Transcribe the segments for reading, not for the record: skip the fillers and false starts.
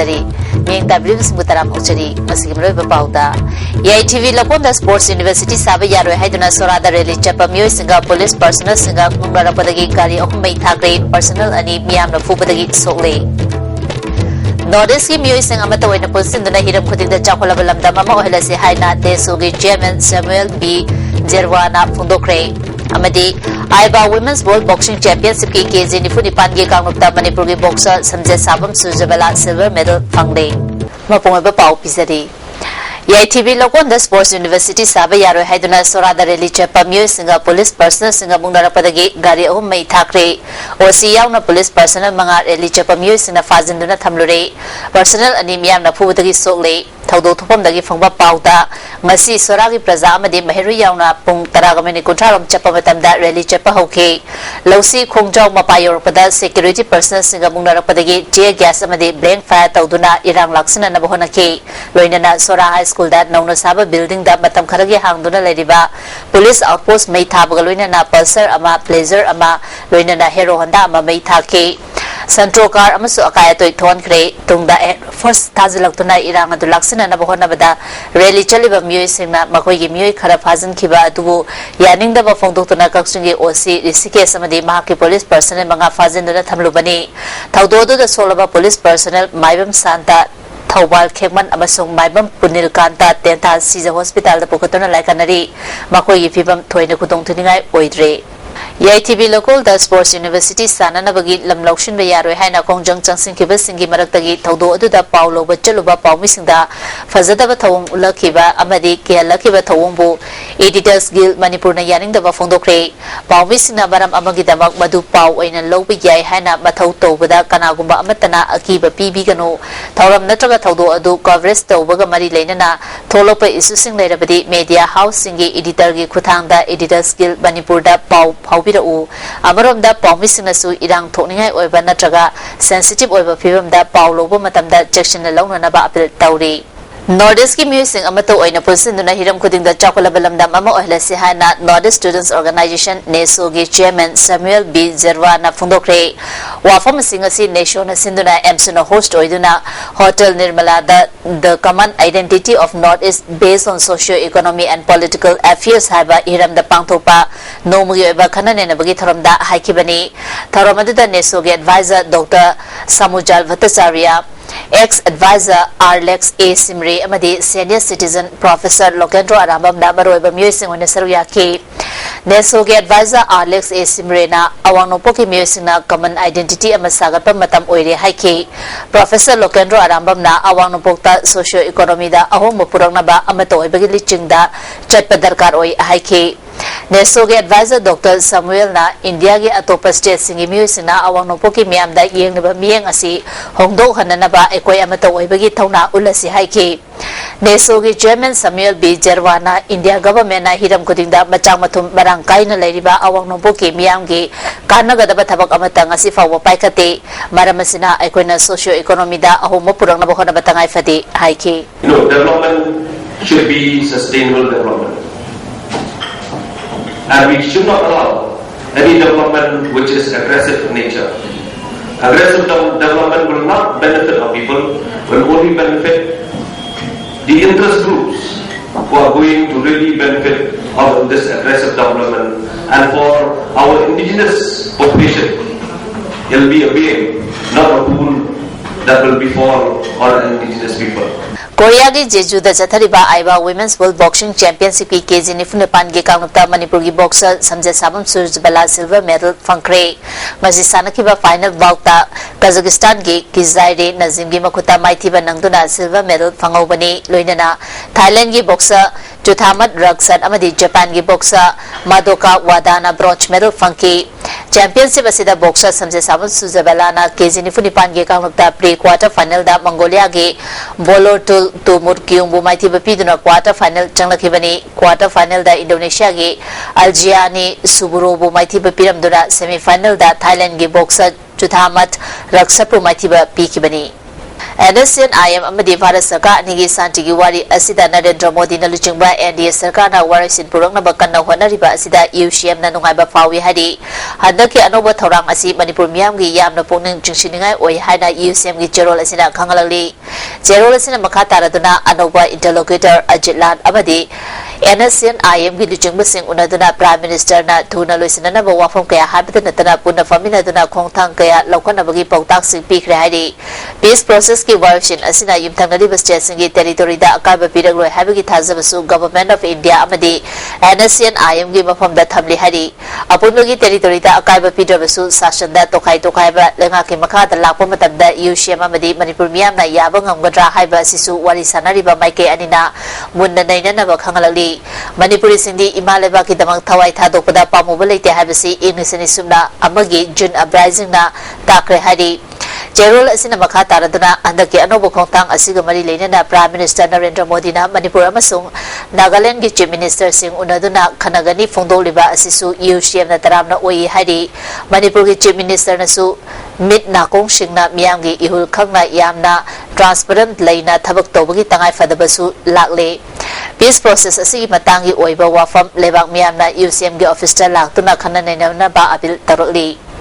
ꯊꯝꯖꯔꯤ ꯃꯤꯡ ꯇꯥꯕꯤꯔꯤꯕꯁꯤꯡꯕꯨ ꯇꯔꯥꯝꯅ ꯃꯁꯤꯒꯤ ꯃꯔꯨꯑꯣꯏꯕ ꯄꯥꯎꯗ ISTV ꯂꯧꯀꯣꯟꯗ ꯁ꯭ꯄꯣꯔꯠꯁ ꯌꯨꯅꯤꯚꯔꯁꯤꯇꯤ ꯁꯥꯕ ꯌꯥꯔꯣꯏ ꯍꯥꯏꯗꯨꯅ ꯁꯣꯔꯥꯗ ꯔꯦꯂꯤ ꯆꯠꯄ ꯃꯤꯑꯣꯏꯁꯤꯡꯒ ꯄꯨꯂꯤꯁ ꯄꯔꯁꯣꯅꯦꯜꯁꯤꯡꯒ ꯈꯣꯡꯅꯔꯛꯄꯗꯒꯤ ꯒꯥꯔꯤ ꯑꯍꯨꯝ ꯃꯩ ꯊꯥꯈ꯭ꯔꯦ ꯄꯔꯁꯣꯅꯦꯜ ꯑꯅꯤ ꯃꯤꯌꯥꯝꯅ ꯐꯨꯕꯗꯒꯤ ꯁꯣꯛꯂꯦ North East मियोइसिंग अमत ओइना पुलसिंदुना हिरम खुदिंगदा चाखोलबा लमदम अमा ओहलसे हाइना देसुगी चेयरमैन सैमुअल बी जेरवाना फुंदोखरे अमदी आइबा वुमेन्स वर्ल्ड बॉक्सिंग चैंपियनशिप की केजी निफुनिपान गे कांगुप्ता मणिपुर की बॉक्सर संजय साबम सुजबला सिल्वर मेडल फंगले मपोंगबा पाउ पिजरी ISTV लोकोंदा स्पोर्ट्स यूनिवर्सिटी साबा यारो हाइदुना सोरादा रैली चेपा मियोइसिंगा पुलिस पर्सनल सिंगा मुंगनारपदगी गारी अहुम मई थाखरे ओसी यावना पुलिस पर्सनल मंगा रैली चेपा मियोइसिंगा फाजिंदुना थमलुरे पर्सनल अनि मियामना फुबदगी सोकले थौदो थोपमदगी फंगबा पाउदा ngasi soragi praja amadi mahiru yauna pung 10:30 chappa matamda rally chappa hoke lausi khongjau mapayor pada security personnel singa mungnarapadagi tear gas amadi blank fire tawduna irang laksana na bahonake loinana sora high school da nauna saba building da matam kharagi hangduna leriba police outpost mai thabaga loinana pulsar ama pleasure ama loinana hero honda ama mai thake Central car amasu akaya toy thon khre tungda first thajilaktuna irang adu laksana na bahona bada rally chaliba mioi singna makoi gi mioi khara phajin khiba adubu yaning da ba phongdoktuna kaksungi osi risike samadi mahaki police personnel manga phajin duna thamlubani thaudo du da solaba police personnel maibam santa Thawal Khekman amasung maibam punil kanta tenta Caesar hospital da pokotona laikanari makoi gi phibam thoina khudong thuningai oidre ISTV local the sports university sanana bagi lamlaukshin ba yaroi haina kongjang changsing kiba singi maraktagi thawdo adu da paulo bachaluba paumi singda fazada ba thawung ulakhiba amadi kelakhiba thawung bu editors guild manipur na yaning da ba phongdokre paumi singna baram amagi damak madu pau oina lobi yai haina mathau tawbada kanagumba amatana akiba pibi gano thawram natraga thawdo adu coverage tawbaga mari leinana tholopa issue sing leirabadi media house singi editor gi khuthangda editors guild manipur da pau Haubirau Amaromda Paumisinasu Irang Toningai Oiba Natraga sensitive Oiba Pivamda Paulo Matamda Jackson alone and about Apple Tauri. Nordisk Musing Amato Oina Pusinuna Hiram Kuding the Chocolabalamda Mama Ohlesi Hana Nordisk Students Organization Nesogi Chairman Samuel B. Zerwana Fundokre Wafam Singasi Nation Sinduna Emsuna host Oiduna Hotel Nirmala the common identity of Northeast based on socio-economy and political affairs Haba Hiram the Pangtopa no Muyoba Kanan and Bagi Tharamda Haikibani Tharamada Nesogi advisor Dr. Samujal Bhattacharya ex-advisor Arlex A. Simre amadi senior citizen Professor Lokendro Arambam Namaroiba Musing on Saruyaki. Nesogi advisor Arlex A. Simre na Awanopoki Musing na common identity amasagapa matam oire haiki. Professor Lokendro Arambam na Awanopokta socio-economy da ahong mapurang na ba amato ibagili chingda chatpadarkar oi haiki. Nesogi advisor Dr. Samuel na India gi atopa state singi music na awang nopoki miyam da yeng na ba miyeng asi hongdo hanana ba ekoi amato oibagi thawna ulasi haiki Nesogi Chairman Samuel B. Jerwana India government na hiram kuding da machang mathum barangkai na lairiba awang nopoki miyam gi kanagadaba thabak amata ngasi fawa paikate maramasina ekoi na socio economy da ahom mapurang na bahona batangai fadi haiki development should be sustainable development. And we should not allow any development which is aggressive in nature. Aggressive development will not benefit our people, will only benefit the interest groups who are going to really benefit out of this aggressive development. And for our indigenous population, it will be a gain, not a boon that will befall our indigenous people. Korea ki Jeju da Jathariba Aiba Women's World Boxing Championship ki KG Nifunapan ki Kangnupta Manipur ki boxer Samjay Sabam Surjbala silver medal fangkre. Masi sanakiba final bout ta Kazakhstan ki Kizaire Nazim ki Makuta Maithiba Nangduna silver medal fangobani loinana Thailand ki boxer Juthamat Raksan amadi Japan ki boxer Madoka Wadana bronze medal fangki. Championship asida boxer Samjay Sabam Surjbala na KG Nifunipan ki Kangnupta pre-quarter final da Mongolia ki Volotul to Murkyung Bumaiti Bapiduna quarter final Changlakibani quarter final da Indonesia gi Algiani Suburo Bumaiti Bapiram Duna semi final da Thailand gi boxer Juthamat Raksapu Maiti Bapikibani NSCN-IM amadi Bharat Sarkar anigi santigi wari asida Narendra Modi na luchingba NDA Sarkar na warisin purokna bakanna honariba asida UCM na nungaiba fawi hadi handaki anoba thorang asi Manipur miyamgi yamna pungning chingsiningai oi haina UCM gi jerol asina khangalali jerol asina makha taraduna anoba interlocutor Ajitlan amadi NSCN-IM gi luchingba sing unaduna Prime Minister na thuna loisinana ba wafam kaya habita natana punna famina duna khongthang kaya lokana bagi pautak sing pikre hadi peace process ki violation asina yumthangali bastia singi territory da akaba piragloi habigi thazabasu government of India amadi NSCN-IM gi mafam da thamli hadi apungi territory da akaba pirabasu sashan da tokai ba lenga ki makha da lakpa matam da UCM amadi Manipur miyam na yaba ngamgadra haiba sisu wari sanari ba maike anina munna naina ba khangalali Manipuri sindi imaleba ki damang thawai thadokpada pamuba leite habisi inglisani sumna amagi June uprising na takre hadi Jerol asina makha taraduna andaki anobo khongtang asiga mari leinana Prime Minister Narendra Modi na Manipur amasung Nagaland gi Chief Minister sing unaduna khanagani phongdoliba asisu UCM na taramna oi hadi Manipur gi Chief Minister nasu mit nakong singna miyamgi ihul khangna yamna transparent leina thabak tobagi tangai fadabasu lakle peace process asigi matangi oiba wafam lebak miyamna UCM gi officer laktuna khanana na ba abil taroli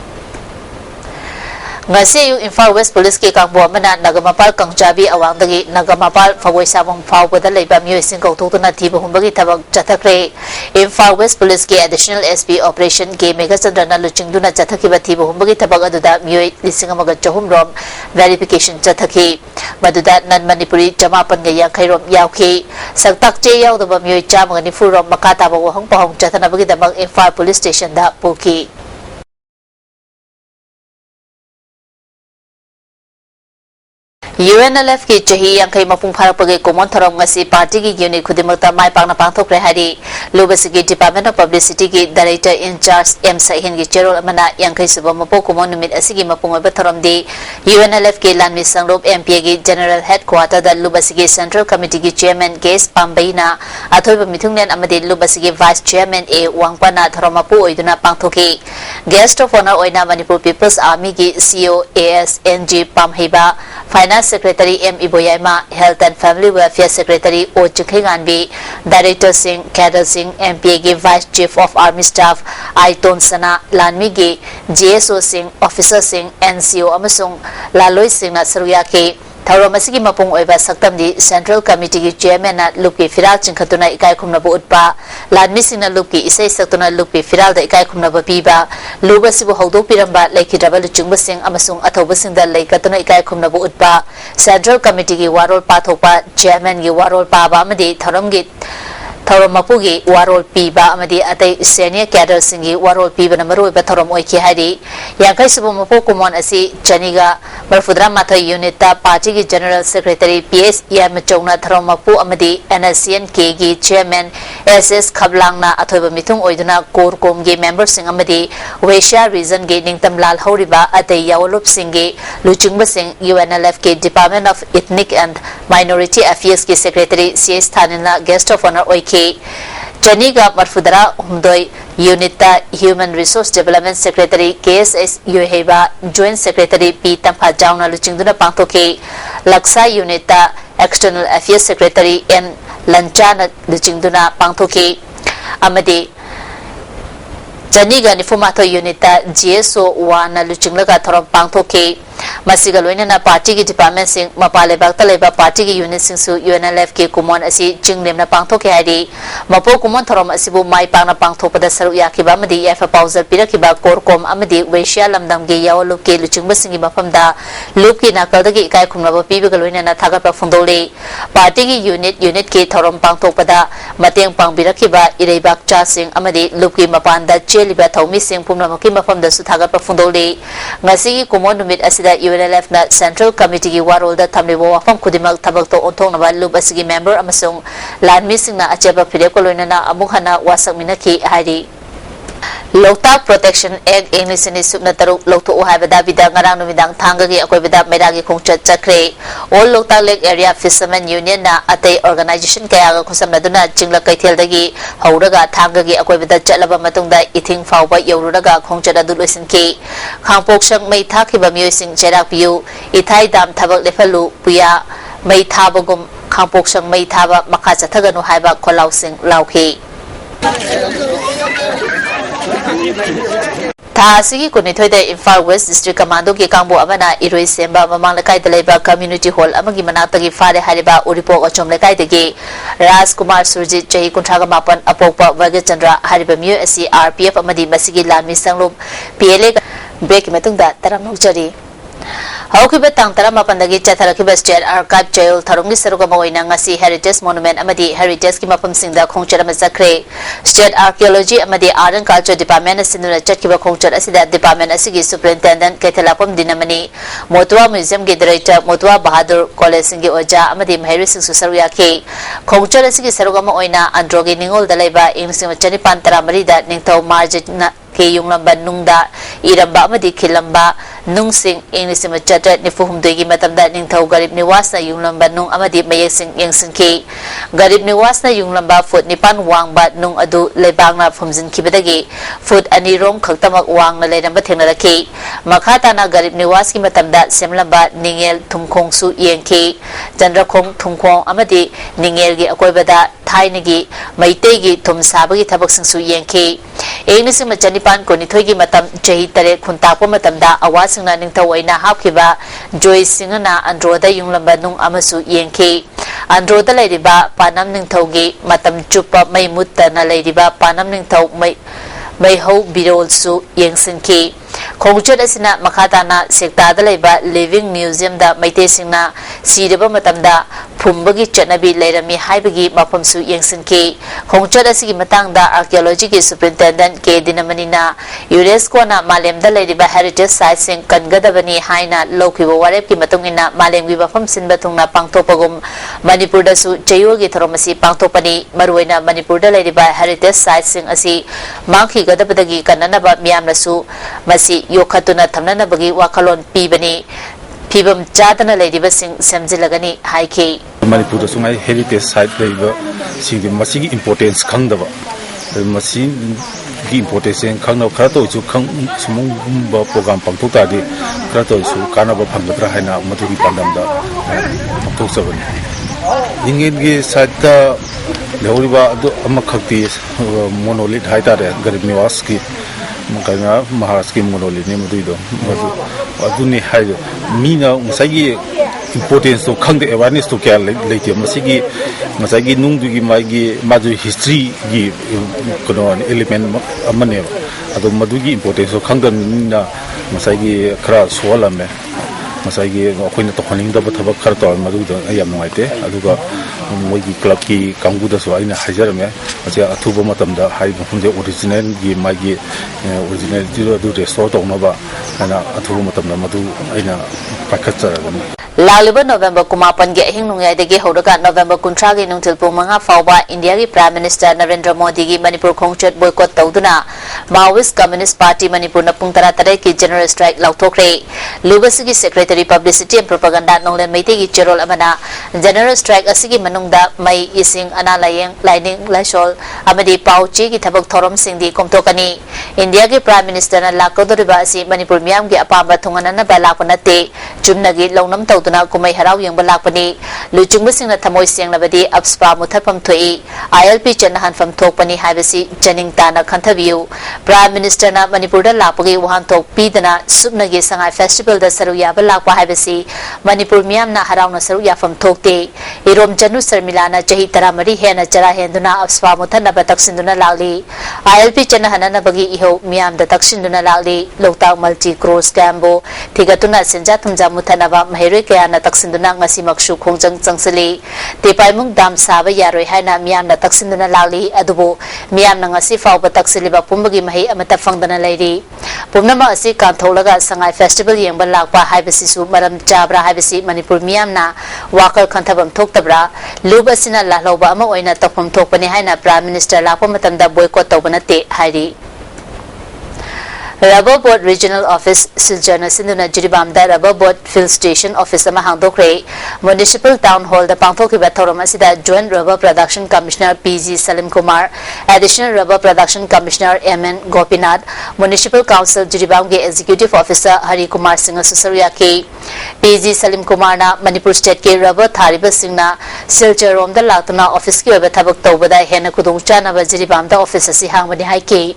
ngasi yu Imphal West Police ki kangbo mana nagamapal kangchabi awangdagi nagamapal fawoi samong fawbada leiba miyoi sing kautukuna thiba humbagi thabak chathakre Imphal West Police ki additional SP operation ki Megachandra na luchingduna chathakiba thiba humbagi thabak aduda miyoi lising amaga chahum rom verification chathaki maduda nan Manipuri jamapan ga yakhairom yauki saktak che yaudaba miyoi chamaga nifu rom makata ba wahang pahong chathanabagi damang Imphal Police Station da puki UNLF ki chahi yangkai mapung pharapage common thorom ngasi party ki unit khudimakta mai pangna pangthokre hari lobasigi Department of Publicity ki director in charge M Sahin ki cherol amana yangkai suba mapo common numit asigi mapung ba thorom di UNLF ki lanmi sangrop MP ki general headquarter da lobasigi central committee ki chairman Case Pambaina athoiba mithungnen amadi lobasigi vice chairman A Wangpana thoromapu oiduna pangthoki guest of honor oina Manipur People's Army ki CO ASNG Pamheba Finance Secretary M. Iboyaima, Health and Family Welfare Secretary O. Chikhinganbi, Director Singh, Cadre Singh, MPA Vice Chief of Army Staff, Aiton Sana, Lanmi Gi, GSO Singh, Officer Singh, NCO Amasung, Laloi Singh na Saruyaki, Tauramasi mapung oiba saktam di Central Committee ki Chairman na Lupi Firal Chingkhatuna ikai khumna bu utpa, Lanmi Singh na Lupi isai saktuna Lupi Firal da ikai khumna ba piba, Luba sibu haudo piramba laikhidaba luchungba Singh amasung athoba Singh da laikatuna ikai khumna bu utpa, Central Committee ki warol pathokpa, Chairman ki warol paba amadi Thauromapugi warol piba amadi atai senior cadre singi warol piba na maroi ba thorom oiki hari yangkai subu mapo kumon asi Janiga Marfudra Matha unit ta party ki general secretary PS Yamachongna Thauromapu amadi NSCN K gi chairman SS Khablang na athoiba mithung oiduna core kom gi member sing amadi Wesha region gi Ningtam Lal Horiba atai Yawolup singi Luchingba Singh UNLF ki Department of Ethnic and Minority Affairs ki secretary CS Thanina guest of honor oiki Janiga Marfudara Humdoi Unita Human Resource Development Secretary KSS Yoheba Joint Secretary P Tampa Jauna Luchingduna Pangtoke Laksa Unita External Affairs Secretary N Lanchana Luchingduna Pangtoke Amadi Janiga Nifumato Unita GSO Wana Luchinglaga Thorom Pangtoke Masiga loina party ki department sing mapale bakta leba party ki unit sing su UNLF ke kumon asi jinglem na pangthok ke hari mapo kumon thorom asibu mai pangna pangthok pada saru yakiba amadi yafa pausal pirakiba korkom amadi Wesha lamdam ge yawlu ke luchingba singi mafamda lup ki nakalda ki ikai khumna ba pibi loina na thaga pa phundole party ki unit ke thorom pangthok pada mateng pangbirakiba ireibak cha sing amadi lup ki mapanda cheliba thomi sing pumna maki mafamda su thaga pa phundole ngasi ki kumon numit asida UNLF na Central Committee ki warol da thamlibo wafam kudimak thabak to onthong na lup asigi member amasung lanmi sing na acheba phirep ko loina na amuk hana wasak minaki hari Loktak Protection Act English ni subna taruk loktu uhaibada bida ngarang numidang thangagi akoy bida meragi khongchat chakre all Loktak Lake Area Fishermen Union na atay organization kaya ga khusamnaduna jingla kaithel-dagi hauraga thangagi akoy bida chatlaba matungda ithing fawba yaururaga khongchat adu loisinki khangpoksang mai thakiba myoising cherak piu ithai dam thabak lefalu puya mai thabagum khangpoksang mai thaba makha chathaganu haiba kholausing lauki Tasigi kunithoide Imphal West District Commando ki kangbo amana iroi semba mamang lakai dalaiba community hall amagi manatagi fare hariba uripok achom lakai dagi Rajkumar Surjit chahi kuntraga mapan apokpa Varga Chandra hariba myo asi RPF amadi masigi lami sanglum PLA break matungda taram nokjari Haukiba tang tara mapandagi chatharakiba State Archive Jail tharungni saruga maoina ngasi Heritage Monument amadi Heritage ki mapamsingda khongchar ama zakre State Archaeology amadi Art and Culture Department asinuna chatkiba khongchar asida department asigi Superintendent Kethalapam Dinamani Motwa Museum ki Director Motwa Bahadur College singi oja amadi Mahiri Singh Susaruya ki khongchar asigi saruga maoina Androgi Ningol dalaiba ingsinga chanipan tara marida ningthau marjina ke yunglamba nungda iramba amadi khilamba nungsing inglisima chatra nifuhumdegi matamda ningthau garib niwasna yunglamba nung amadi mayeksing yengsinki garib niwasna yunglamba foot nipan wangba nung adu lebangna phumjin kibadagi foot anirom khaktamak wangna leiramba thengnaraki makhatana garib niwas ki matamda semlamba ningel thumkhongsu yengki jandrakhong thumkhong amadi ningel gi akoibada thainigi maitegi thumsabagi thabaksingsu yengki inglisima chanipan konithoigi matam jahi tare khuntakpa matamda awasingna ningthau aina hapkiba Joy Singana Androda yunglamba nung amasu yengki Androda leiriba panam ningthaugi matam chupa mai mutta na leiriba panam ningthau mai ho birolsu yengsinki khongchot asina makhatana sektada leiba Living Museum da maite singna sireba matamda phumba chatnabi leirami haibagi mafamsu yengsinki khongchot asigi matangda Archaeology ki Superintendent K Dinamanina UNESCO na malemda leiriba Heritage Site sing kangadabani haina lokhiba warep ki matungina malemgi mafam sinba thungna pangthopagum Manipur da su chayol gi thromasi pangthopani maruina Manipur da leiriba Heritage Site sing asi mangki gadabadagi kananaba miyamna su masi yokhatuna thamnana bagi wakalon pibani pibam chadana leidiba sing samjilagani haiki Manipur da sungai heritage site leiba sing masi gi importance khangdaba masi gi importance khangna kharato chu khang sumung ba program pangthokta di kharato su kanaba phangdra haina maduri pandamda pangthokjabani ingin gi site da leuriba adu amakhakti monolith haitare garib niwas ki makanya Maharashtra ki monolith ne muduido aduni hayo mina musagi importance to khangde awareness to kya leite masagi nungdugi magi maju history gi kono element amane ado madugi importance to khangdan na masagi khara swalame masagi akoina to khoning da bathabak khar to madudo ayam ngaite aduga moigi club ki kanguda so aina hajarame acha athuba matamda hai hunje original gi magi original zero do restore to naba ana athuba matamda madu aina pakhatchara Laliba November Kumapan ge hing nungyai degi horaga November kuntra gi nungtil pung manga fawba India gi Prime Minister Narendra Modi gi Manipur khongchat boycott tawduna Maoist Communist Party Manipur na pung tara tare ki general strike lauthokre Lubas gi Secretary Publicity and Propaganda Nonglen Meite gi Cherol amana general strike asigi manungda mai ising analayeng lining laisol amadi pauchi gi thabak thorom singdi komtokani India gi Prime Minister na lakodoriba asi Manipur miam gi apamba thungana na balakpanate chumnagi launam tawduna kumai harau yengba lakpani luchungba singna thamoi sengnabadi apspa muthapham thoi ILP chanahan fam thokpani haibasi chaning tana khanthabiu Prime Minister na Manipur da lapagi wahan thok pidana subnagi sangai festival da saruya ba lakpa haibasi Manipur miam na harau na saruya fam thokte irom janu sarmila na chahi taramari hena chara henduna apspa muthana ba taksinduna lali ILP chanahan na bagi iho miam da taksinduna lali lokta multi cross cambo thigatuna senja thumja muthana ba mahiroi kaya na taksinduna ngasi makshu khongjang changsali tepaimung dam saba yaroi haina miyam na taksinduna lali adubo miyam na ngasi fawba taksiliba pumbagi mahi amata fangdana lairi pumnama asi kantholaga sangai festival yengba lakpa haibasi su maram chabra haibasi Manipur miyam na wakal khanthabam thoktabra luba sina lahloba ama oina tapham thokpani haina Prime Minister lakpa matamda boycott tawbana te hairi Rubber Board Regional Office Siljana Sinduna Jiribamda Rubber Board Field Station Office ama hangdokre Municipal Town Hall da pangthokriba thoram asida Joint Rubber Production Commissioner PG Salim Kumar, Additional Rubber Production Commissioner MN Gopinath, Municipal Council Jiribam ke Executive Officer Hari Kumar Singh Susaruya ke PG Salim Kumar na Manipur State ke rubber thariba singna Silchar rom da laktuna office ki oba thabak tawbada hena kudung chana ba Jiribamda office asi hangmani hai ke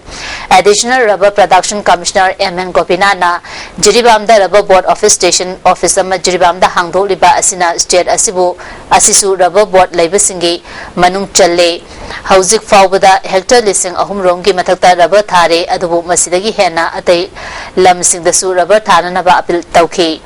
Additional Rubber Production Commissioner MN Gopinath Jiribamda Rubber Board Office Station Office ama Jiribamda hangdoliba asina state asisu Rubber Board laibasingi manung challe hauzik faubada hectare lising ahum rongi mathakta rubber thare adubu masidagi hena atai lamsing dasu rubber thana na ba apil tawki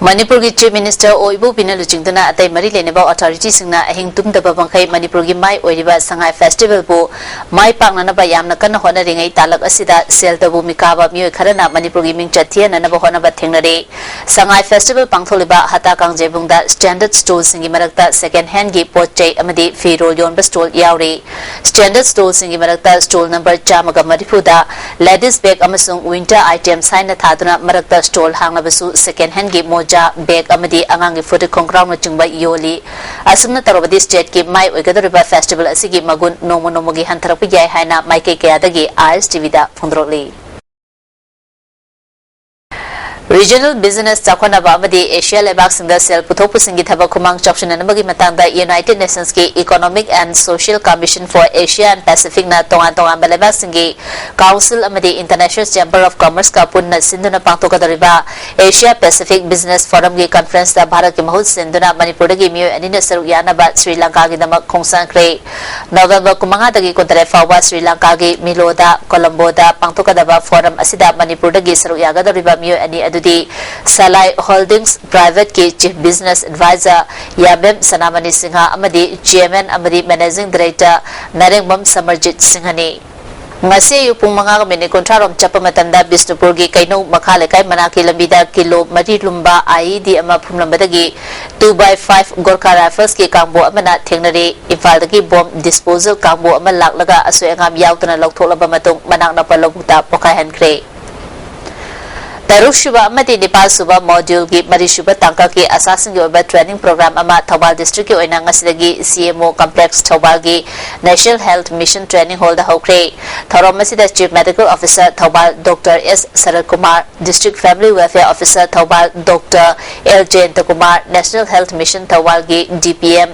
Manipur ki Chief Minister Oibu Binalu Jingdana atai mari leneba authority singna ahing tumdaba bangkai Manipur ki mai oiriba sangai festival bu mai pangnana ba yamna kana hona ringai talak asida sel tabu mikaba mioi kharana Manipur ki ming chathiana na ba hona ba thengnare sangai festival pangtholiba hata kangjebungda standard store singi marakta second hand gi potchai amadi firol yon ba stall yauri standard store singi marakta stall number chamaga maripuda ladies bag amasung winter items haina thaduna marakta stall hangna basu second hand gi bag amadi angangi food kongkraw na chingba yoli asumna tarobadi state ki mai oigadoriba festival asigi magun nomo gi hantharapu yai haina mai ke kayadagi ISTV da phondroli Regional Business Chakonaba amadi Asia Lebak Singda Sel Puthopu Singi Thaba Kumang Chapshan Namagi Matangda United Nations ki Economic and Social Commission for Asia and Pacific na tongan Balebak Singi Council amadi International Chamber of Commerce ka punna sinduna pangtokadariba Asia Pacific Business Forum ki conference da Bharat ki mahut sinduna Manipur gi miyo anina saruk yana ba Sri Lanka gi damak khongsan kre November kumanga dagi kontare fawa Sri Lanka gi Miloda Colombo da pangtokadaba forum asida Manipur dagi saruk yaga dariba miyo ani Adudi Salai Holdings Private ki Chief Business Advisor Yamem Sanamani Singha amadi Chairman amadi Managing Director Narengbam Samarjit Singhani ngase yu pung mga kamini kontrarom chapa matanda Bisnupur gi kaino makhale kai manaki lambida kilo mari lumba IED ama phumlambadagi 2x5 Gorkha Rifles ki kangbo amana thengnari Imphal dagi bomb disposal kangbo ama laklaga asoi angam yautana lautholaba matung manak na paloguta pokai hankre Taruk Shuba amati Nepal Suba module ki Mari Shuba Tangka ki Assassin ki oba training program ama Thobal district ki oina ngasidagi CMO complex Thobal ki National Health Mission training hall da hokre Thorom masida Chief Medical Officer Thobal Dr. S. Sarat Kumar District Family Welfare Officer Thobal Dr. L. Jayanta Kumar National Health Mission Thobal ki DPM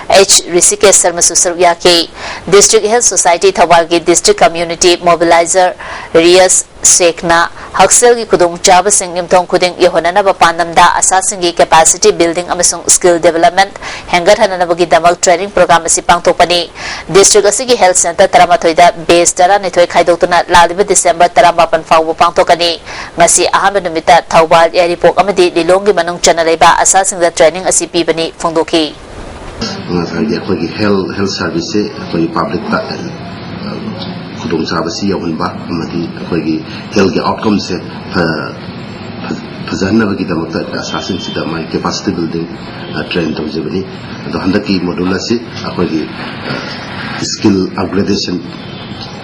H. Rishikesh Sarma Susarya ki District Health Society Thobal ki District Community Mobilizer Rias Sekna Haksel ki kudung chaba sing imtong kuding yehonana ba pandamda asasing ki capacity building amasung skill development hangar hanana bagi damak training program asi pangtokpani district asigi health center taramathoida base tara nithoi khaidokna laliba December 18 fawbu pangtokani ngasi ahamba numita Thobal airport amadi Lilonggi manung chanaleba asasing da training asi pibani phongdoki ngasi health service koi public khudong sabasi yawnba amadi akhoi health outcomes se fazanna bagi damakta assassin sida mai capacity building train tawjebani ado handaki module se akhoi skill upgradation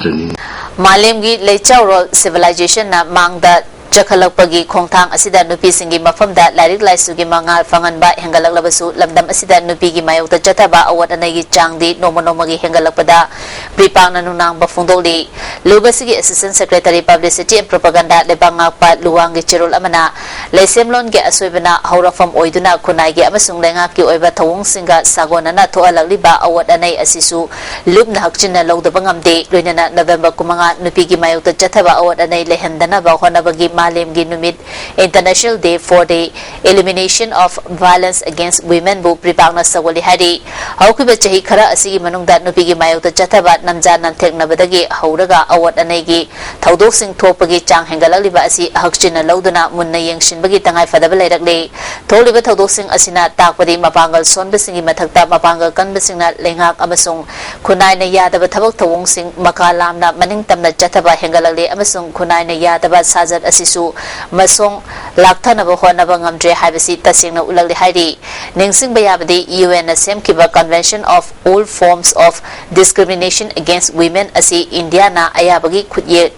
training Malem gi Leichaurol civilization na mangda Jakhalakpagi Khongthang asida nupi singi mafamda lairik laisugi mangal fanganba hengalaklabasu lamdam asida nupi gi mayokta jataba awat anagi changdi nomogi hengalakpada pripang nanunang bafungdoli lubasigi Assistant Secretary Publicity and Propaganda lebangakpa luwangi chirul amana leisemlon ge asoibana haurafam oiduna kunai ge amasung lenga ki oiba thawung singa sagonana thoalakliba awat anai asisu lubna hakchina lawdaba ngamde loinana November kumanga nupi gi mayokta jataba awat anai lehendana ba honabagi Malemgi Numit International Day for the Elimination of Violence Against Women bu pripakna sawali hari haukiba chahi khara asigi manungda nupigi mayokta chathaba namja namtheknabadagi hauraga awat anegi thaudok sing thopagi chang hengalaliba asi hakchina lauduna munna yengshinbagi tangai fadaba leirakle tholiba thaudok sing asina takpadi mapangal sonbesingi mathakta mapangal kanbasingna lengak amasung khunai na yadaba thabak thawong sing makalamna maning tamna chathaba hengalale amasung khunai na yadaba sajat asisu masong lakthana ba honaba ngamdre haibasi tasingna ulagli hairi ningsing bayabadi UNSM kiba Convention of All Forms of Discrimination Against Women asi India na ayabagi khutye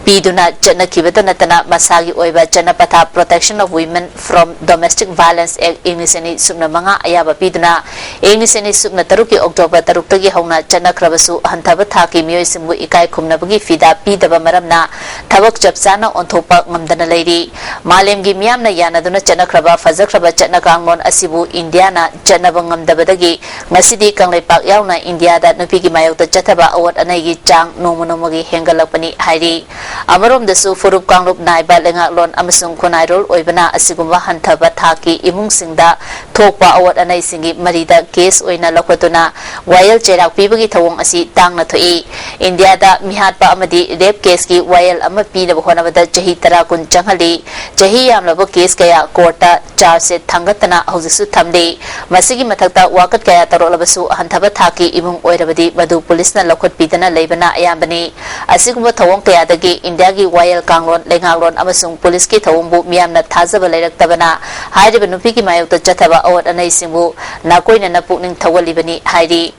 Piduna Jana Kibatanatana Masagi Oiba Jana Pata Protection of Women from Domestic Violence Inglisani Subna Manga Ayaba Piduna Inglisani Subna Taruki October Tarukagi Hona Jana Krabasu Hantabataki Mioisimu Ikai Kumnabagi Fida Pidaba Maramna Tabak Japsana on Topa Mamdana Lady Malem Gimiamna Yanaduna Jana Kraba Fazakraba Jana Kangmon Asibu Indiana Jana Bangam Dabadagi Masidi Kanglepak Yauna India that Nupigi Mayota Jataba Awat Anagi Jang Nomonomagi Hengalapani Hairi Amarom dasu furup kangrup naiba lengaklon amasung kunairol oibana asigumba hantaba thaki imung singda thokpa awat anai singi marida case oina lokotuna wayal cherak pibagi thawong asi tangna thoi India da mihatpa amadi rape case ki wayal ama pina bhonabada chahi tara kun changhali chahi yamlabo case kaya courta char se thangatana haujisu thamde masigi mathakta wakat kaya tarolabasu hantaba thaki imung oirabadi madu police na lokot pidana leibana ayambani asigumba thawong kaya dagi India ki wayal kanglon lengaklon amasung police ki thawumbu miyamna thajaba leiraktabana hairiba nupi ki mayokta chathaba awat anai singbu nakoina na pukning thawalibani hairi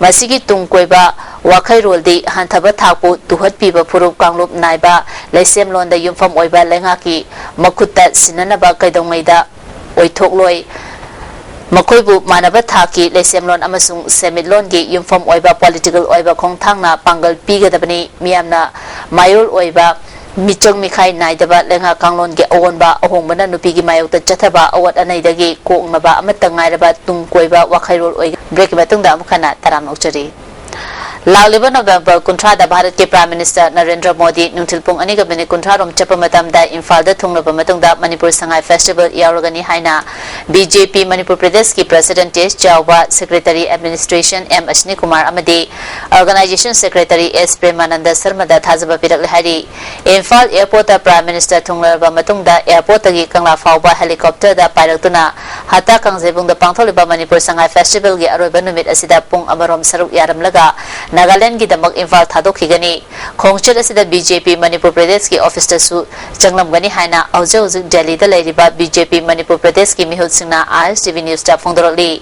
masigi tungkoiba wakhai roldi hanthaba thakpu tuhat piba furup kanglup naiba leisem londa yumfam oiba lengaki makutta sinanaba kaidongmaida oithokloi Makoibu manaba thaki lesemlon amasung semilon gi yumfam oiba political oiba khongthangna pangal pigadabani miyamna mayol oiba michong mikhai naidaba lenga kanglon ge awonba ahongbana nupigi mayokta chathaba awat anaidagi koknaba amata ngairaba tungkoiba wakhairol oiga break batungda amkhana taram ochari Lauliba November Kuntrada Bharat ke Prime Minister Narendra Modi Nungtilpung Aniga Bini Kuntrarom Chapamatamda Infalda Thungnaba Matungda Manipur Sangai Festival Yauragani Haina BJP Manipur Pradesh ki President S Chawba Secretary Administration M Ashni Kumar Amadi Organization Secretary S Premananda Sarmada Thazaba Pirak Hari Infal Airport Prime Minister Thunglaba Matungda Airport gi Kangla Fauba helicopter da Pairatuna Hata Kangzebung da Pangtholiba Manipur Sangai Festival gi Aroiba Numit Asida Pung Amarom Saruk Yaramlaga Nagaland ki damak Infal thadokigani khongchel asida BJP Manipur Pradesh ki office tasu changlamgani haina aujo Delhi da leiriba BJP Manipur Pradesh ki mihut singna ISTV news ta phongdorli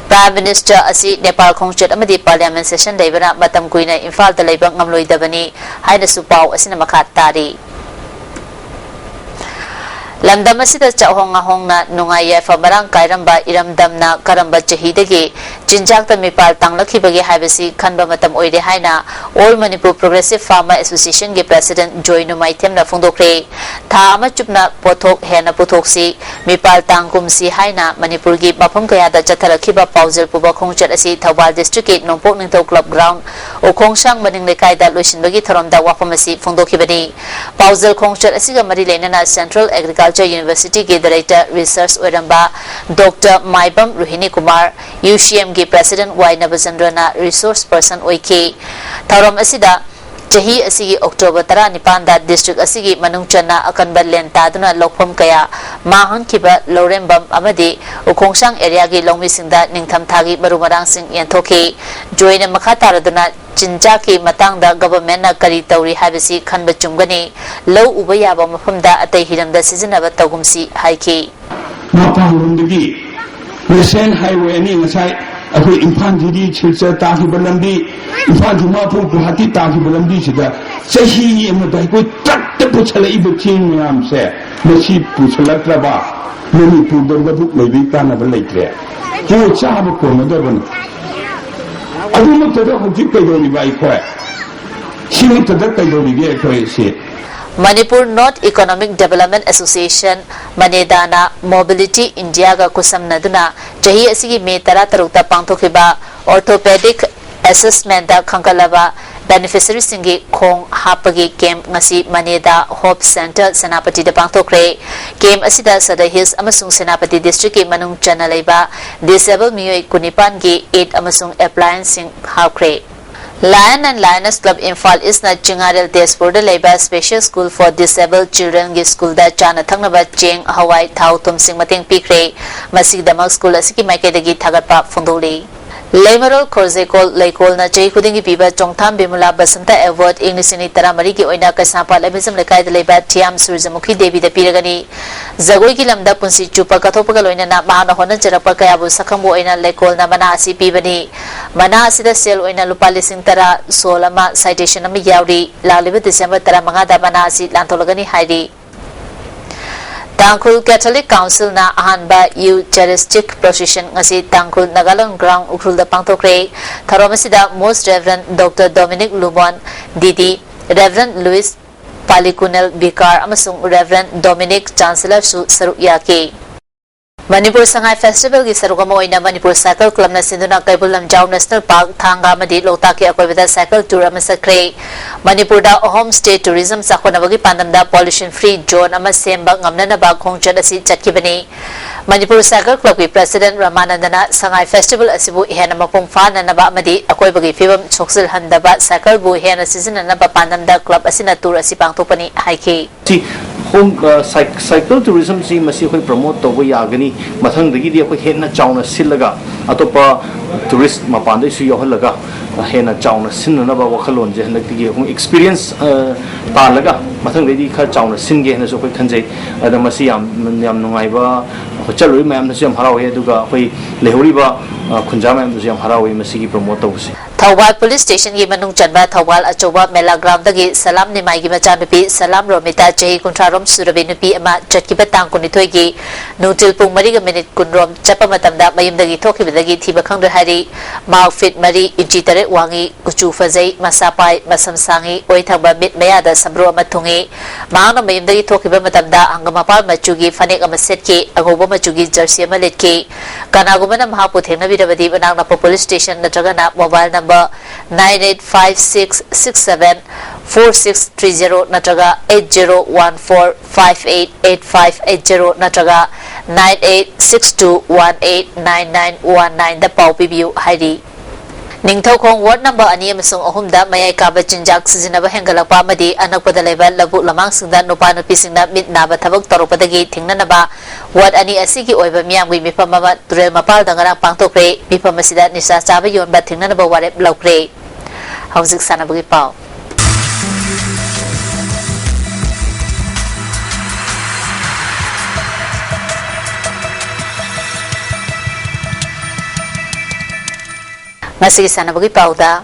Prime Minister asi Nepal khongchel amadi parliament session leibana matam kuina Infal da leiba ngamloi dabani haina supau asina makhat tari Lamdam asida chahonga hongna nungaya famarang kairamba iramdamna karamba chahidagi jinjakta mipal tanglakhibagi haibasi khanba matam oire haina All Manipur Progressive Farmer Association ge President Joy Numaitemna phongdokre tha ama chupna pothok hena puthoksi mipal tangkumsi haina Manipur gi mafam kaya da chatharakhiba paujel puba khongchat asi Thawbal district ke Nongpok Ningthau club ground o khongsang maning lekai da loisinbagi tharamda wafam asi phongdokhibani paujel khongchat asiga mari leinana Central Agriculture University ke Director Research Oiramba Dr. Maibam Ruhini Kumar UCM ke President Y Nabazandrana Resource Person Oike Tharam asida Chahi asigi October 19 da district asigi manungchana akanba lenta duna lokpham kaya mahon kiba lorembam amadi ukhongsang area gi longmisingda ningtham thagi barumarang sing yanthoki joina makhatara duna Chinja ki matangda government na kari tauri habisi khanba chumgani low uba yaba mafamda atai hiramda sizinaba tagumsi haiki mapangundagi recent highway ni ngasai akoi Imphal jidi chilcha tahi balambi Imphal jumapu guhati tahi balambi sida sahi amada koi takta puchala iba chin yam se masi puchala traba nani pudorda buk lebi kana balaitre ko chaba ko nadaban Manipur North Economic Development Association Manedana Mobility India ga kusam naduna jahi asigi me tara tarukta pangthokhiba orthopedic assessment da khankalaba beneficiary singi khong hapagi camp ngasi maneda hope center senapati da pangtokre camp asida sada hills amasung senapati district ki manung chana leiba disabled miyoi kunipan gi 8 amasung appliance sing hakre Lion and Lioness Club Imphal is na Chingarel Tezpur da leiba special school for disabled children gi school da chana thangnaba cheng hawai thau tum sing mating pikre masig damak school asiki maike dagi thagatpa phondoli Lemarol Korzekol Lekol na Chay Kudingi Piba Chongtham Bimula Basanta Award English ni Taramari ki Oina Kasapa Labism Lekai Leba Tiam Surjamuki Devi the Piragani Zagoi ki Lamda Punsi Chupa Katopa Loina na Mahana Hona Jarapa Kayabu Sakambo Oina Lekol na Manasi Pibani Manasi the Sel Oina Lupali Sintara Solama Citation Ami Yauri Lalibu December Taramanga Manasi Lantolagani Heidi Tangkul Catholic Council na ahanba Eucharistic Procession ngasi Tangkul Nagalong Ground ukrul da pangtokre tharomasida Most Reverend Dr. Dominic Lumon Didi Reverend Louis Palikunel Bikar amasung Reverend Dominic Chancellor su saruk yake Manipur Sangai Festival gi sarugama oina Manipur Cycle Club na sinduna Kaibulam Jau National Park thanga madi lota ki akoibada cycle tour amasakre Manipur da homestay tourism sakhonabagi pandamda pollution free zone ama semba ngamna ba khongchat asi chatkibani Manipur Cycle Club ki President Ramanandana Sangai Festival asibu hena mapung fana na ba madi akoibagi fibam choksil handaba cycle bu hena season na ba pandamda club asina tour asi pangtopani haike home cycle tourism si masi khoi promote to go yagani mathang dagi di khoi hena chauna silaga atopa tourist mapande su yo halaga hena chauna sinna ba wakhalon je hanak gi hong experience ta laga mathang dagi kha chauna singe hena so khoi khanjai ada masi yam nungai ba chalui mayam na sem harau he duga khoi lehori ba khunja mayam sem harau he masi gi promote to si Thawal Police Station gi manung chanba Thawal achoba mela ground dagi salam nimai gi macha nupi salam romita chehi kuntrarom surabe nupi ama chatkiba tangkuni thoigi nutil pung mari ga minute kunrom chapa matamda mayum dagi thoki bedagi thiba khangre hari mark fit mari inchi tare wangi kuchu fazai masapai masam sangi oi thangba mit maya da sabro ama thungi maang mayum dagi thoki ba matamda angama par machugi fanek ama set ki agoba machugi jersey ama let ki kanagumana mahapu thengna birabadi banang na police station natraga na mobile number 9856674630 natraga 8014588580 natraga 9862189919 da pau pibiu hairi Ningthokong ward number ani amasung ahumda mayai kaba chinjak sizinaba hengalakpa amadi anakpada leba labu lamang singda nupa nupi singda mit naba thabak toropadagi thingnanaba ward ani asigi oiba miyamgi mifam ama turel mapal dangarang pangtokre mifam asida nisa chaba yonba thingnanaba warep laukre hauzik sanabagi pau Masih sana bagi pauda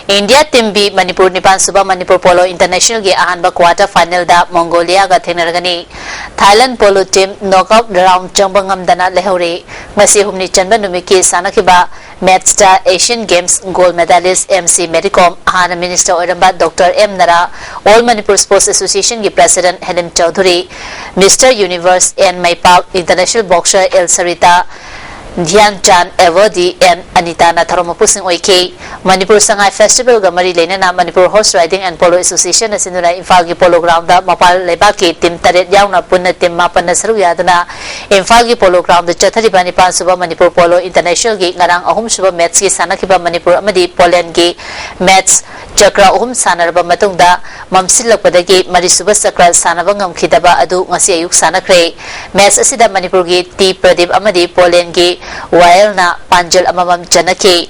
India team B Manipur Nipan Suba Manipur Polo International ge ahanba quarter final da Mongolia ga thenaragani Thailand Polo team knockout round changbangam dana lehore masi humni chanba numiki sanakiba match da Asian Games gold medalist MC Medicom Hana Minister Oiramba Dr. M Nara All Manipur Sports Association ge President Helen Chaudhuri Mr. Universe and Maipak International Boxer El Sarita Dhyan Chan Evodi and Anita na tharomapusing oike Manipur Sangai Festival ga mari lena na Manipur Horse Riding and Polo Association na sinuna Imphal gi polo ground da mapal lebaki team taret yauna punna team mapan na saru yaduna Imphal gi polo ground da chathari bani pan suba Manipur Polo International gi ngarang ahum suba match gi sanakiba Manipur amadi Poland gi match chakra ahum sanarba matungda mamsilakpadagi mari suba sakra sanaba ngamkhidaba adu ngasi ayuk sanakre match asida Manipur gi T Pradeep amadi Poland gi Wael na panjal amamam janaki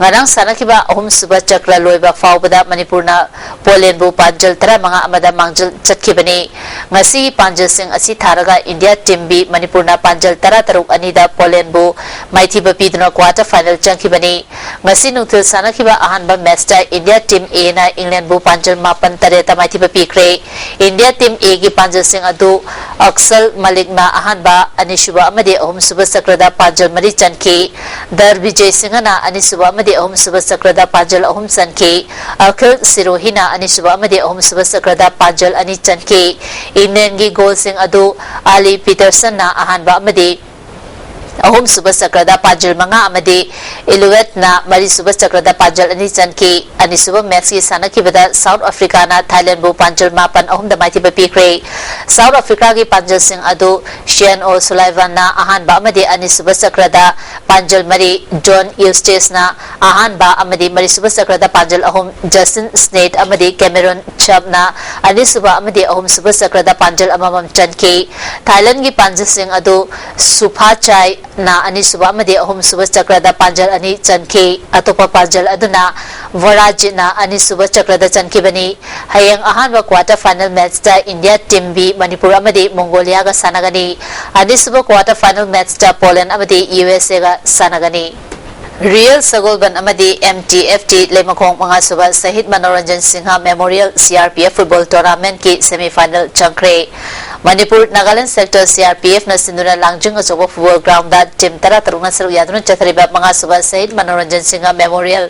ngarang sanakiba ahum suba chakra loiba faubada Manipur na Poland bu panjal tara mga amada mangjal chatkibani ngasi panjal sing asi tharaga India team B Manipur na panjal tara taruk anida Poland bu maithiba piduna quarter final chankibani ngasi nuthil sanakiba ahanba match da India team A na England bu panjal mapan tareta maithiba pikre India team A gi panjal sing adu Aksal Malik na ahanba anishuba amade ahum suba sakrada panjal mari chanki Dar Vijay Singhana anisuba amade ahum suba sakrada panjal ahum chanki Akhil Sirohina anisuba amade ahum suba sakrada panjal ani chanki England gi goal sing adu Ali Peterson na ahanba amade ahum suba sakrada panjal manga amadi Iluet na mari suba sakrada panjal ani chanki ani suba match ki sanaki bada South Africa na Thailand bu panjal mapan ahum da maiti ba pikre South Africa ki panjal sing adu Shane O'Sullivan na ahan ba amadi ani suba sakrada panjal mari John Eustace na ahan ba amadi mari suba sakrada panjal ahum Justin Snade amadi Cameron Chubb na ani suba amadi ahum suba sakrada panjal amamam chanki Thailand ki panjal sing adu Suphachai na ani suba amadi ahum suba sakrada panjal ani chanki atopa panjal aduna Varaji na ani suba sakrada chanki bani hayang ahan ba quarter final match ta India team B Manipur amadi Mongolia ga sanagani ani suba quarter final match ta Poland amadi USA ga sanagani Real Sagolban amadi MTFT Lemakong mga suba Sahid Manoranjan Singha Memorial CRPF Football Tournament ki semi-final changkre Manipur Nagaland Sector CRPF na sinuna langjung asobo football ground da team tara tarungan salu yadun chathariba mga suba Sahid Manoranjan Singha Memorial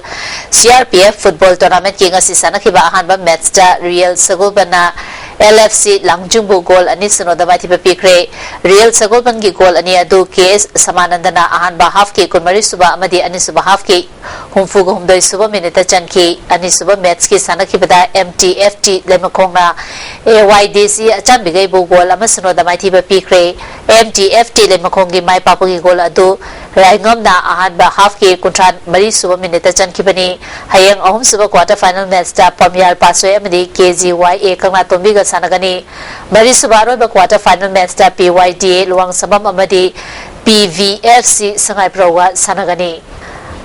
CRPF Football Tournament ki nga sisana kiba ahan ba match da Real Sagolban na LFC langjung bu goal ani sunoda mati pikre Real Sagolban ki goal ani adu KS Samanandana ahan ba half ki kunmari suba amadi ani suba half ki humfuga humdoi suba minute chanki ani suba match ki sana ki bada MTFT lemakong na AYDC achan bigay bu goal ama sunoda mati pikre MTFT lemakong ki mai papu ki goal adu raingam na ahan ba half ki kuntran mari suba minute chanki bani hayang ahum suba quarter final match da Pamyal Paswe amadi KGYA kangna tombi ga sanagani mari suba roi ba quarter final match da PYDA luang sabam amadi PVFC sangai prowa sanagani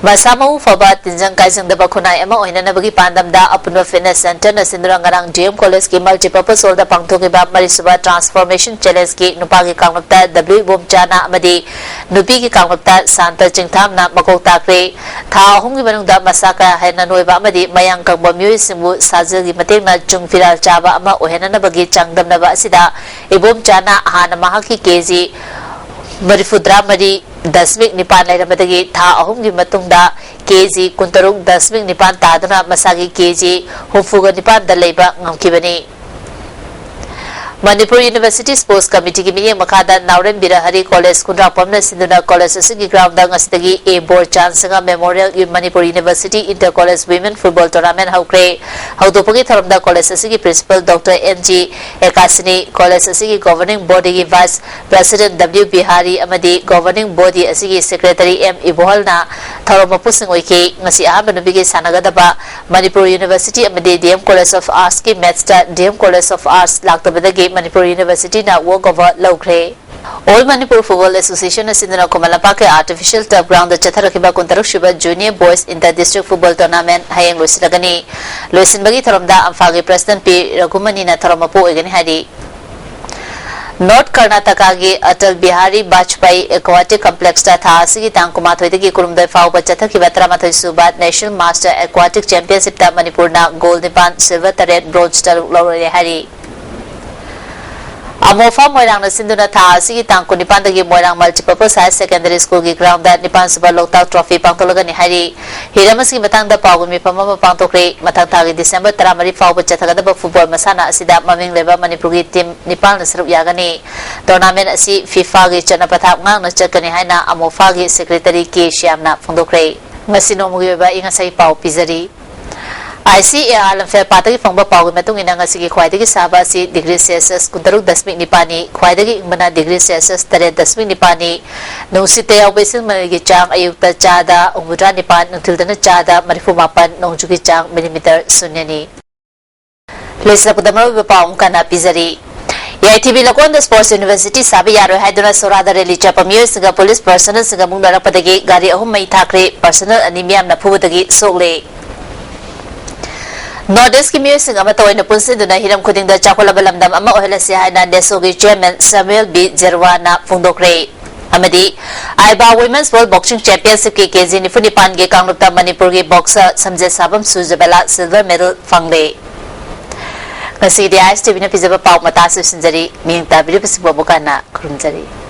Masama faba tinjang kaisang da bakunay ama oina na bagi pandam da Apunwa Fitness Center na sindurang ngarang JM College ki multipurpose hall da pangtuki ba marisuba transformation challenge ki nupa ki kanglapta W Bom Chana amadi nupi ki kanglapta Santa Chingtham na makok takre tha ahum ki manung da masaka hena noiba amadi mayang kangba myoy simbu sajil ki mateng na chung firal chaba ama oina na bagi changdam na ba asida Ibom Chana ahana mahaki kezi Marifudra Mari Dasmik Nipan Lairamati Tha Ahum Gi Matungda KG Kuntarung Dasmik Nipan Taduna Masagi KG Humfuga Nipan da Leiba Ngamkibani Manipur University Sports Committee ki miyeng makada Nauren Birahari College Kundra Pamna Sinduna College asigi ground da ngasitagi A Board Chansanga Memorial Manipur University Inter College Women Football Tournament haukre haudopagi tharamda college asigi Principal Dr. NG Ekasini College asigi Governing Body ki Vice President W Bihari amadi Governing Body asigi Secretary M Ibohal na tharamapusing oike ngasi ahamba nubigi sanagadaba Manipur University amadi DM College of Arts ki Mathsta DM College of Arts laktabadagi Manipur University na walk over lawkre All Manipur Football Association na sinduna kumalapa ke artificial turf ground da chatharakiba kuntaruk shiba Junior Boys Inter District Football Tournament hayang lusinagani lusinbagi tharamda amfagi President P Ragumani na tharamapu igani hadi North Karnataka ki Atal Bihari Bajpayee Aquatic Complex ta tha asigi tang kumathoi ki kurumdai fauba chathaki batramathoi subat National Master Aquatic Championship ta Manipur na gold nipan silver taret bronze taruk lawre hari Amofa Moirang na sinduna tha asigi tang kunipan dagi Moirang Multipurpose High Secondary School ki ground da nipan suba Loktak Trophy pangtolaga ni hari hiramasi matang da pawgun mi pamama pangtokre matang thagi December 13 fauba chathaga da football masana asida maming leba Manipur ki team nipal na sarup yagani tournament asi FIFA ki chana pathak ngang na chakani haina Amofa ki secretary K Shyamna phongdokre ngasino mugi ba ingasai pau pizari ICAR patagi fangba pawgi matung ina ngasigi khwaidagi saba si degree Celsius kuntaruk dasmik nipani khwaidagi ingmana degree Celsius taret dasmik nipani nungsite yawbesin manigi chang ayukta chada umudra nipan nungtildana chada marifu mapan nungjuki chang millimeter sunyani Lesa pudamaru bapawang kana pizari ISTV Lakonda Sports University sabi yaro haiduna sorada rally chapa myoy singa police personnel singa mungdara padagi gari ahum mai thakre personnel animiyam na phubudagi sogle Northeast ki music ama toy na punsin duna hiram kuding da chakola balamdam ama ohela si haina desogi chairman Samuel B Jerwana Phungdokre amadi Aiba Women's World Boxing Championship ki KG nifuni pan ge kanglupta Manipur ki boxer Samje Sabam Sujabala silver medal fangle ngasi di ISTV na pizaba pau mata su sinjari miyang tabiri pasibo bukana kurumjari